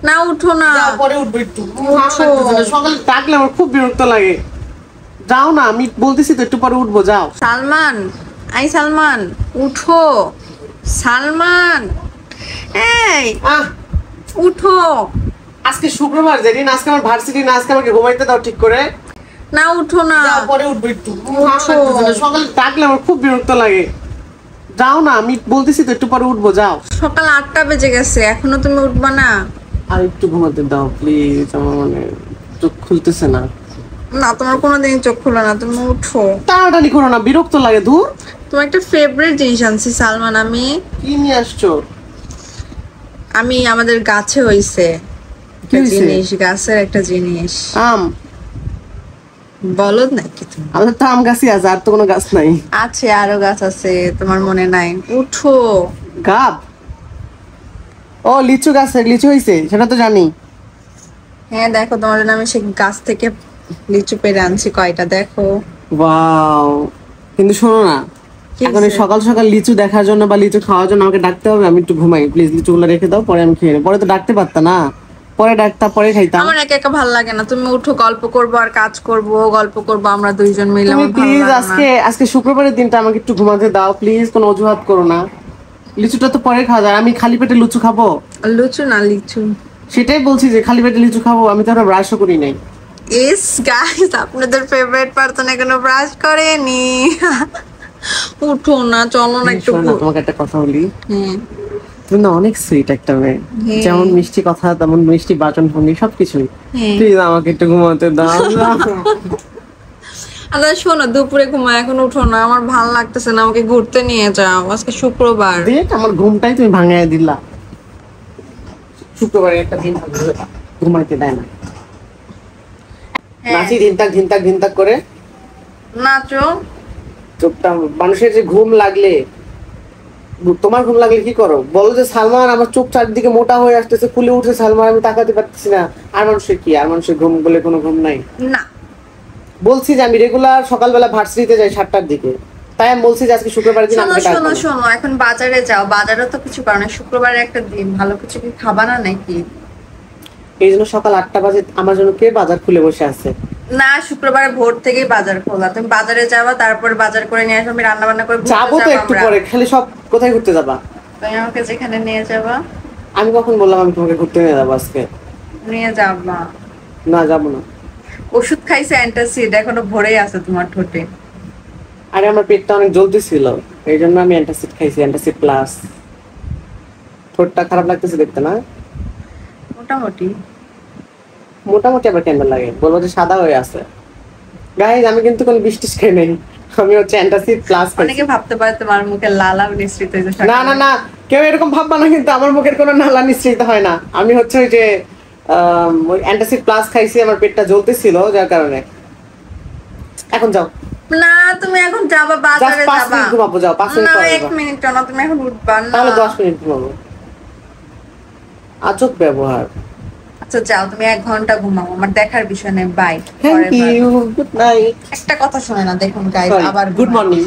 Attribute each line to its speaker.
Speaker 1: না উঠো না,
Speaker 2: পরে উঠবো একটু। সকালে ডাকলে আমার খুব বিরক্ত লাগে। যাও না, আমি বলতেছি তো একটু পরে উঠবো, যাও।
Speaker 1: সালমান, আই সালমান উঠো। সালমান এই উঠো।
Speaker 2: আজকে শুক্রবার, যেদিন আজকে আমার ভার্সিটি না, আজকে আমাকে ঘুমাইতে দাও ঠিক করে।
Speaker 1: না উঠো না,
Speaker 2: পরে উঠবো একটু। সকালে ডাকলে আমার খুব বিরক্ত লাগে। যাও না, আমি বলতেছি তো একটু পরে উঠবো, যাও।
Speaker 1: সকাল 8টা বেজে গেছে, এখনো তুমি উঠবা না?
Speaker 2: আর একটু ঘুমাতে দাও প্লিজ, আমার মানে চোখ খুলতেছে না।
Speaker 1: না তোমার কোনোদিন চোখ খুলে না, তুমি উঠো।
Speaker 2: তাড়াতাড়ি করো না, বিরক্ত লাগে। দূর,
Speaker 1: তোমার একটা ফেভারিট জিনিস আনছি সালমান। আমি
Speaker 2: কি নিয়ে আসছো?
Speaker 1: আমি আমাদের গাছে হইছে জিনিস, গাছের একটা জিনিস।
Speaker 2: আম?
Speaker 1: বলদ নাকি তুমি?
Speaker 2: আমাদের তো আম গাছই আছে, আর তো কোনো গাছ নাই।
Speaker 1: আছে, আরো গাছ আছে, তোমার মনে নাই? উঠো।
Speaker 2: গাব? ও লিচু গাছে লিচু হইছে, সেটা তো জানি।
Speaker 1: হ্যাঁ দেখো, তোমার জন্য আমি সেই গাছ থেকে লিচু পেড়ে আনছি কয়টা, দেখো।
Speaker 2: ওয়াও, কিন্তু শোনো না, এখন এই সকাল সকাল লিচু দেখার জন্য বা লিচু খাওয়ার জন্য আমাকে ডাকতে হবে? আমি একটু ঘুমাই প্লিজ, লিচুগুলো রেখে দাও, পরে আমি খেয়ে নেব। পরে তো ডাকতে পারতা না, পরে ডাকতা, পরে খাইতাম।
Speaker 1: আমার একা একা ভালো লাগে না, তুমি উঠো, গল্প করবো আর কাজ করবো, গল্প করবো আমরা দুইজন মিলে।
Speaker 2: তুমি প্লিজ আজকে শুক্রবারের দিনটা আমাকে একটু ঘুমাতে দাও প্লিজ, কোনো অজুহাত করো না। লিচুটা তো পরে খাওয়া যায়, আমি খালি পেটে লিচু খাবো?
Speaker 1: লুচু না লিচু।
Speaker 2: সেটাই বলছি যে খালি পেটে লিচু খাবো, আমি তো আর ব্রাশও করি নাই।
Speaker 1: ইস গাইস, আপনাদের ফেভারিট পারসন এখনো ব্রাশ করেনি। উঠো না, চলো না একটু।
Speaker 2: তোমাকে একটা কথা বলি,
Speaker 1: হ্যাঁ
Speaker 2: তুমি না অনেক সুইট একটা মেয়ে, যেমন মিষ্টি কথা তেমন মিষ্টি বাচন ভঙ্গি সবকিছুই। প্লিজ আমাকে একটু ঘুমাতে দাও।
Speaker 1: আচ্ছা শোনো, দুপুরে ঘুমা, এখন উঠো না, আমার ভাল লাগতেছে না, আমাকে ঘুরতে নিয়ে যাও, আজকে শুক্রবার।
Speaker 2: দেখ আমার ঘুমটাই তুমি ভাঙায় দিলা। শুক্রবারে একটা দিন ঘুমাইতে দেয় না, নাচি ধিনতাক ধিনতাক ধিনতাক করে
Speaker 1: নাচো।
Speaker 2: চোখটা মানুষের যে ঘুম লাগলে, তোমার ঘুম লাগলে কি করো বলো? যে সালমান আমার চোখ চারদিকে মোটা হয়ে আসতেছে, ফুলে উঠছে সালমান, আমি তাকাতে পারতেছি না। আর মানুষের কি, আর মানুষের ঘুম বলে কোনো ঘুম নাই
Speaker 1: না।
Speaker 2: বলছি যে আমি রেগুলার সকালবেলা ভার্সিটিতে যাই 7টার দিকে, তাই আমি বলছি যে আজকে শুক্রবার দিন আমাকে ডাকো।
Speaker 1: শোনো শোনো, এখন বাজারে যাও, বাজারে তো কিছু কারণে শুক্রবারে একটা দিন, ভালো কিছু কি খাবা না নাকি?
Speaker 2: এই জন্য সকাল 8টা বাজে আমার জন্য কে বাজার খুলে বসে আছে?
Speaker 1: না, শুক্রবারে ভোর থেকেই বাজার খোলা, তুমি বাজারে যাবা, তারপর বাজার করে নিয়ে আসবে, আমি রান্না বান্না করে
Speaker 2: যাবো তো একটু পরে। খালি সব কোথায় ঘুরতে যাবা?
Speaker 1: তুমি আমাকে যেখানে নিয়ে যাবা।
Speaker 2: আমি কখন বললাম আমি তোমাকে ঘুরতে নিয়ে যাবো আজকে?
Speaker 1: নিয়ে যাবা
Speaker 2: না, যাবো না।
Speaker 1: ওষুধ খাইছে অ্যান্টাসিড, এখনো ভরেই আছে তোমার ঠোঁটে।
Speaker 2: আরে আমার পেটটা অনেক জ্বলতেছিল, এই জন্য আমি অ্যান্টাসিড খাইছি, অ্যান্টাসিড প্লাস। ঠোঁটটা খারাপ লাগতেছে দেখতে না?
Speaker 1: মোটামুটি।
Speaker 2: মোটামুটি আবার কেমন লাগে বলবো যে সাদা হয়ে আছে? গাইস আমি কিন্তু কোনো বৃষ্টিস খাই নাই, আমি হচ্ছে অ্যান্টাসিড প্লাস।
Speaker 1: অনেকে ভাবতে পারে তোমার মুখে লালা নিঃসৃত হয়েছে।
Speaker 2: না না না, কেউ এরকম ভাববা না, কিন্তু আমার মুখের কোনো নালা নিঃসৃত হয় না। আমি হচ্ছে ওই যে ওই অ্যান্টাসিড প্লাস খাইছি, আমার পেটটা জ্বলতেছিল যার কারণে। এখন যাও
Speaker 1: না, তুমি এখন যাবা বাজারে, যাবা
Speaker 2: 5 মিনিট ঘুমাবো, যাও 5 মিনিট পরে।
Speaker 1: 1 মিনিট না, তুমি এখন উঠবা না,
Speaker 2: তাহলে 10 মিনিট ঘুমাবো। আজব ব্যবহার।
Speaker 1: আচ্ছা যাও, তুমি 1 ঘন্টা ঘুমাও, আমার দেখার বিষয় নেই। Bye,
Speaker 2: thank you, good night.
Speaker 1: একটা কথা শুনে না, দেখুন গাইস, আবার
Speaker 2: গুড মর্নিং।